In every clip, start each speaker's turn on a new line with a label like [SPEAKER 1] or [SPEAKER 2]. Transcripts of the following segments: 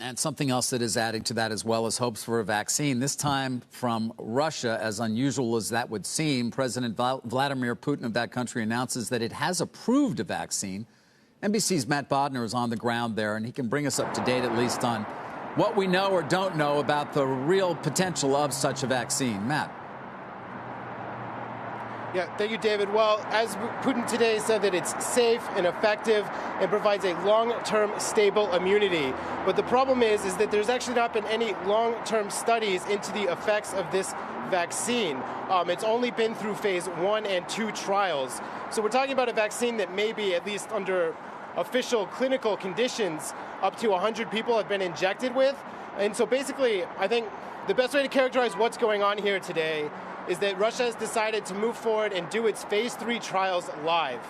[SPEAKER 1] And something else that is adding to that as well is hopes for a vaccine, this time from Russia. As unusual as that would seem, President Vladimir Putin of that country announces that it has approved a vaccine. NBC's Matt Bodner is on the ground there, and he can bring us up to date at least on what we know or don't know about the real potential of such a vaccine. Matt.
[SPEAKER 2] Yeah, thank you, David. Well, as Putin today said that it's safe and effective and provides a long-term stable immunity. But the problem is that there's actually not been any long-term studies into the effects of this vaccine. It's only been through phase 1 and 2 trials. So we're talking about a vaccine that maybe, at least under official clinical conditions, up to 100 people have been injected with. And so basically, I think the best way to characterize what's going on here today is that Russia has decided to move forward and do its phase 3 trials live.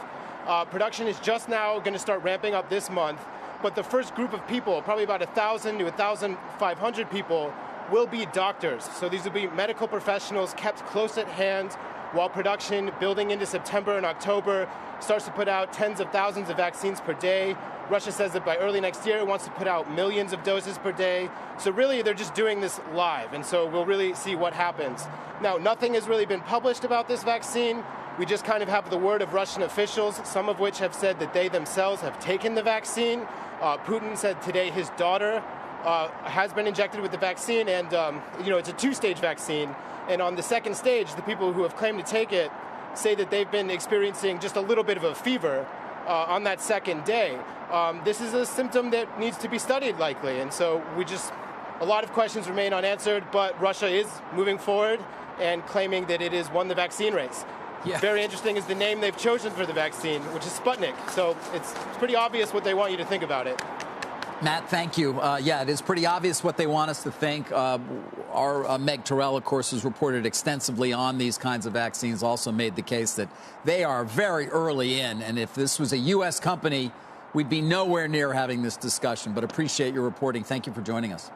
[SPEAKER 2] Production is just now going to start ramping up this month, but the first group of people, probably about 1,000 to 1,500 people, will be doctors. So these will be medical professionals kept close at hand while production, building into September and October, starts to put out tens of thousands of vaccines per day. Russia says that by early next year, it wants to put out millions of doses per day. So really, they're just doing this live, and so we'll really see what happens. Now, nothing has really been published about this vaccine. We just kind of have the word of Russian officials, some of which have said that they themselves have taken the vaccine. Putin said today his daughter has been injected with the vaccine, and it's a 2-stage vaccine. And on the second stage, the people who have claimed to take it say that they've been experiencing just a little bit of a fever on that second day. This is a symptom that needs to be studied likely, and so a lot of questions remain unanswered, but Russia is moving forward and claiming that it has won the vaccine race. Yeah. Very interesting is the name they've chosen for the vaccine, which is Sputnik, so it's pretty obvious what they want you to think about it.
[SPEAKER 1] Matt, thank you. Yeah, it is pretty obvious what they want us to think. Our Meg Terrell, of course, has reported extensively on these kinds of vaccines, also made the case that they are very early in. And if this was a U.S. company, we'd be nowhere near having this discussion. But appreciate your reporting. Thank you for joining us.